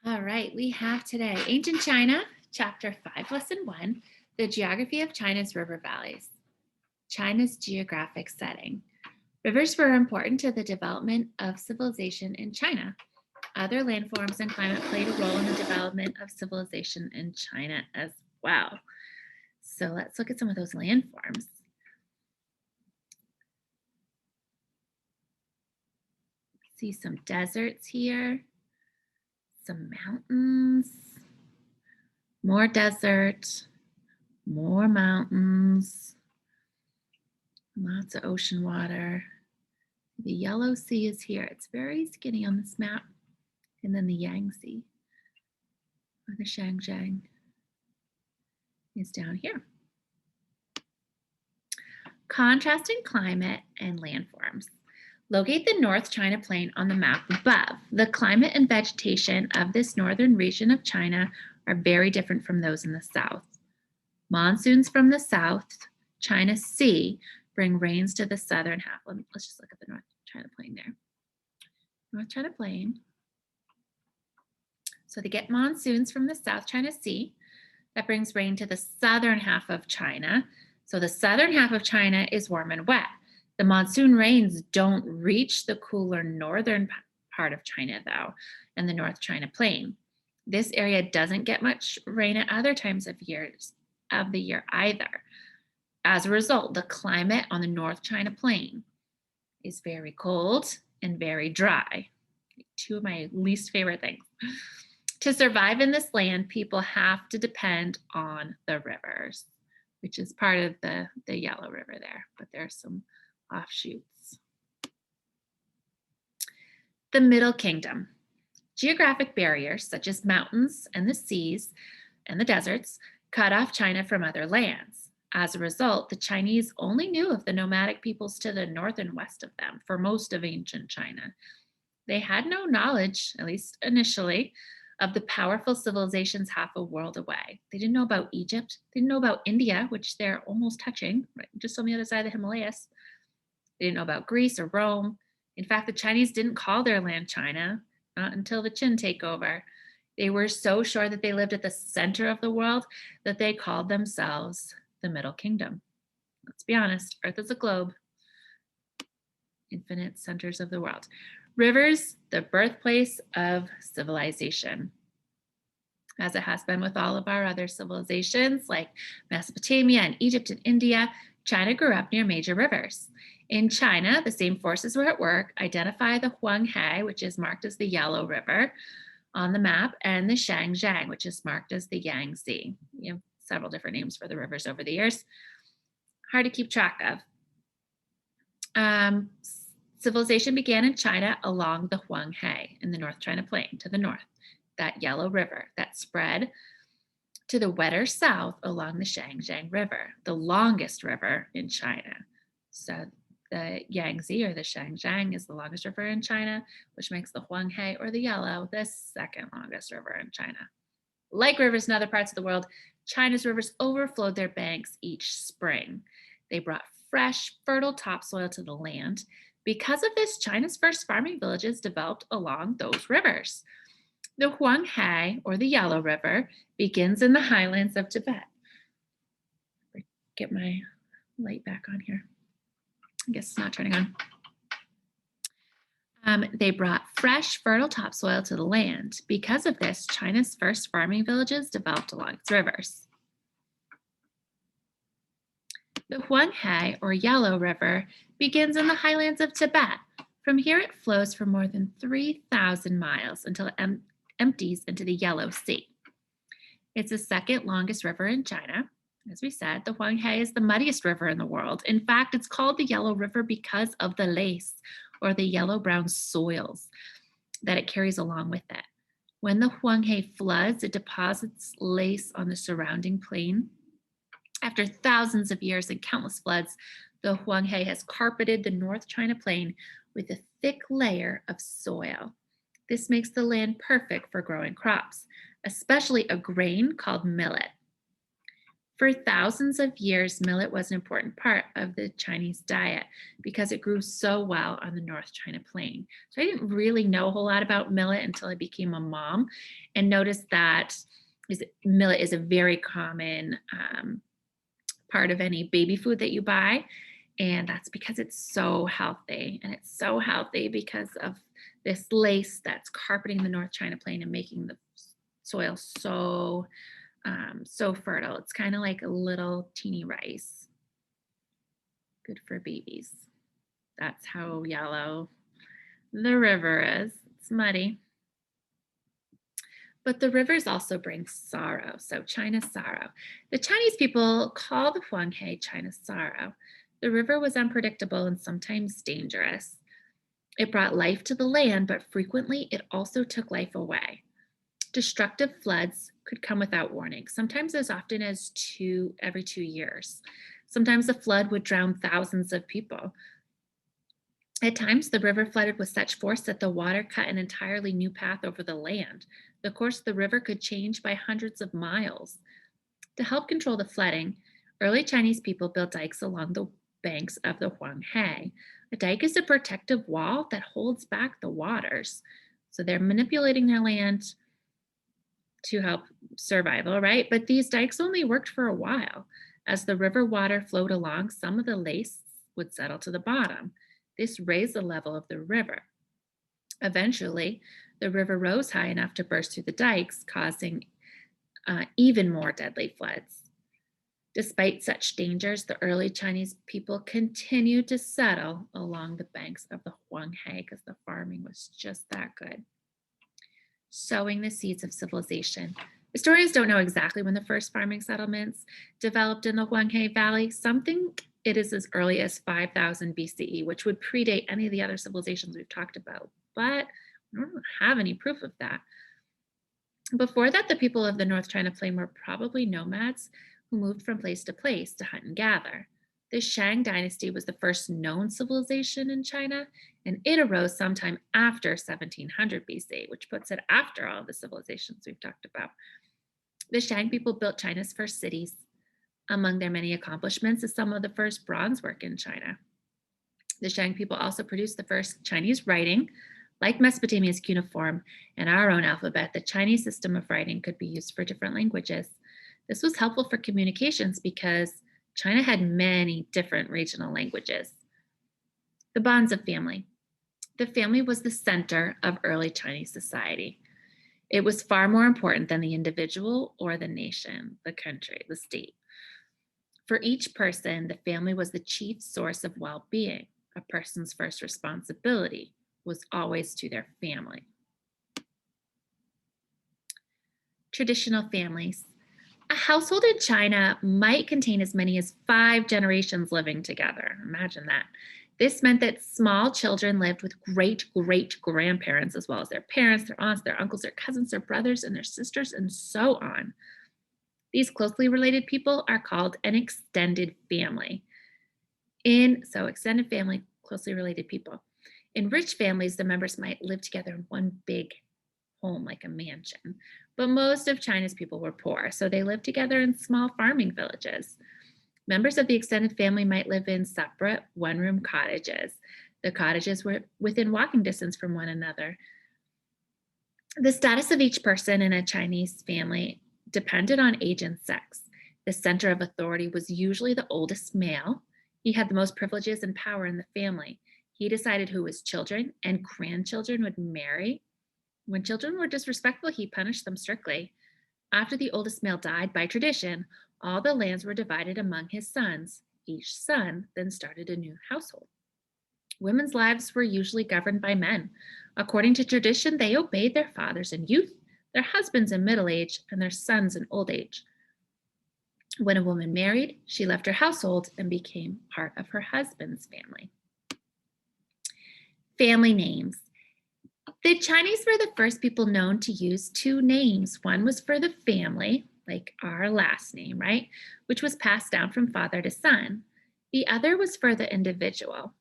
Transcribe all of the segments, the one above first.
All right, we have today Ancient China, Chapter 5, Lesson 1, The Geography of China's River Valleys. China's geographic setting. Rivers were important to the development of civilization in China. Other landforms and climate played a role in the development of civilization in China as well. So let's look at some of those landforms. See some deserts here, some mountains, more desert, more mountains, lots of ocean water. The Yellow Sea is here. It's very skinny on this map. And then the Yangtze or the Shanjiang is down here. Contrasting climate and landforms. Locate the North China Plain on the map above. The climate and vegetation of this northern region of China are very different from those in the south. Monsoons from the South China Sea bring rains to the southern half. Let's just look at the North China Plain there. North China Plain. So they get monsoons from the South China Sea. That brings rain to the southern half of China. So the southern half of China is warm and wet. The monsoon rains don't reach the cooler northern part of China, though, and the North China Plain. This area doesn't get much rain at other times of the year either. As a result, the climate on the North China Plain is very cold and very dry. Two of my least favorite things. To survive in this land, people have to depend on the rivers, which is part of the Yellow River there, but there's some offshoots. The Middle Kingdom. Geographic barriers such as mountains and the seas and the deserts cut off China from other lands. As a result, the Chinese only knew of the nomadic peoples to the north and west of them for most of ancient China. They had no knowledge, at least initially, of the powerful civilizations half a world away. They didn't know about Egypt. They didn't know about India, which they're almost touching, right, just on the other side of the Himalayas. They didn't know about Greece or Rome. In fact, the Chinese didn't call their land China, not until the Qin takeover. They were so sure that they lived at the center of the world that they called themselves the Middle Kingdom. Let's be honest, Earth is a globe, infinite centers of the world. Rivers, the birthplace of civilization. As it has been with all of our other civilizations like Mesopotamia and Egypt and India, China grew up near major rivers. In China, the same forces were at work. Identify the Huanghe, which is marked as the Yellow River on the map, and the Shanjiang, which is marked as the Yangtze. You have several different names for the rivers over the years. Hard to keep track of. Civilization began in China along the Huanghe in the North China Plain to the north, that Yellow River that spread to the wetter south along the Shanjiang River, the longest river in China. So the Yangtze or the Shanjiang is the longest river in China, which makes the Huanghe or the Yellow the second longest river in China. Like rivers in other parts of the world, China's rivers overflowed their banks each spring. They brought fresh, fertile topsoil to the land. Because of this, China's first farming villages developed along those rivers. The Huanghe, or the Yellow River, begins in the highlands of Tibet. Get my light back on here. I guess it's not turning on. They brought fresh, fertile topsoil to the land. Because of this, China's first farming villages developed along its rivers. The Huanghe, or Yellow River, begins in the highlands of Tibet. From here, it flows for more than 3,000 miles until it empties into the Yellow Sea. It's the second longest river in China. As we said, the Huanghe is the muddiest river in the world. In fact, it's called the Yellow River because of the lace, or the yellow-brown soils that it carries along with it. When the Huanghe floods, it deposits lace on the surrounding plain. After thousands of years and countless floods, the Huanghe has carpeted the North China Plain with a thick layer of soil. This makes the land perfect for growing crops, especially a grain called millet. For thousands of years, millet was an important part of the Chinese diet because it grew so well on the North China Plain. So I didn't really know a whole lot about millet until I became a mom and noticed that millet is a very common part of any baby food that you buy. And that's because it's so healthy. And it's so healthy because of this lace that's carpeting the North China Plain and making the soil so fertile. It's kind of like a little teeny rice. Good for babies. That's how yellow the river is. It's muddy. But the rivers also bring sorrow. So China's sorrow. The Chinese people call the Huanghe China's sorrow. The river was unpredictable and sometimes dangerous. It brought life to the land, but frequently it also took life away. Destructive floods could come without warning, sometimes as often as every 2 years. Sometimes a flood would drown thousands of people. At times, the river flooded with such force that the water cut an entirely new path over the land. The course of the river could change by hundreds of miles. To help control the flooding, early Chinese people built dikes along the banks of the Huanghe. A dike is a protective wall that holds back the waters. So they're manipulating their land to help survival, right? But these dikes only worked for a while. As the river water flowed along, some of the lace would settle to the bottom. This raised the level of the river. Eventually, the river rose high enough to burst through the dikes, causing even more deadly floods. Despite such dangers, the early Chinese people continued to settle along the banks of the Huanghe because the farming was just that good. Sowing the seeds of civilization. Historians don't know exactly when the first farming settlements developed in the Huanghe Valley. Some think it is as early as 5000 BCE, which would predate any of the other civilizations we've talked about, but we don't have any proof of that. Before that, the people of the North China Plain were probably nomads who moved from place to place to hunt and gather. The Shang dynasty was the first known civilization in China, and it arose sometime after 1700 BC, which puts it after all the civilizations we've talked about. The Shang people built China's first cities. Among their many accomplishments is some of the first bronze work in China. The Shang people also produced the first Chinese writing. Like Mesopotamia's cuneiform and our own alphabet, the Chinese system of writing could be used for different languages. This was helpful for communications because China had many different regional languages. The bonds of family. The family was the center of early Chinese society. It was far more important than the individual or the nation, the country, the state. For each person, the family was the chief source of well-being. A person's first responsibility was always to their family. Traditional families. A household in China might contain as many as 5 generations living together. Imagine that. This meant that small children lived with great-great-grandparents, as well as their parents, their aunts, their uncles, their cousins, their brothers, and their sisters, and so on. These closely related people are called an extended family. Extended family, closely related people. In rich families, the members might live together in one big home, like a mansion. But most of China's people were poor, so they lived together in small farming villages. Members of the extended family might live in separate one-room cottages. The cottages were within walking distance from one another. The status of each person in a Chinese family depended on age and sex. The center of authority was usually the oldest male. He had the most privileges and power in the family. He decided who his children and grandchildren would marry. When children were disrespectful, he punished them strictly. After the oldest male died, by tradition, all the lands were divided among his sons. Each son then started a new household. Women's lives were usually governed by men. According to tradition, they obeyed their fathers in youth, their husbands in middle age, and their sons in old age. When a woman married, she left her household and became part of her husband's family. Family names. The Chinese were the first people known to use 2 names. One was for the family, like our last name, right? Which was passed down from father to son. The other was for the individual,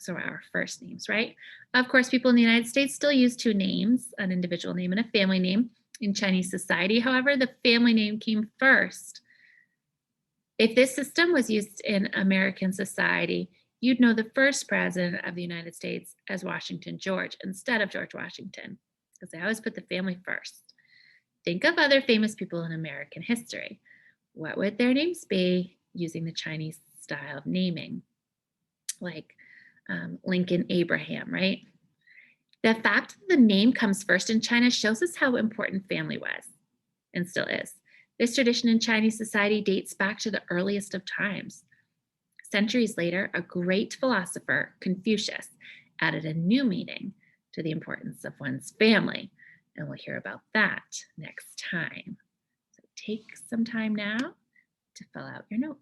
so our first names, right? Of course, people in the United States still use 2 names, an individual name and a family name. In Chinese society, however, the family name came first. If this system was used in American society, you'd know the first president of the United States as Washington George instead of George Washington, because they always put the family first. Think of other famous people in American history. What would their names be using the Chinese style of naming? Like Lincoln Abraham, right? The fact that the name comes first in China shows us how important family was and still is. This tradition in Chinese society dates back to the earliest of times. Centuries later, a great philosopher, Confucius, added a new meaning to the importance of one's family. And we'll hear about that next time. So take some time now to fill out your notes.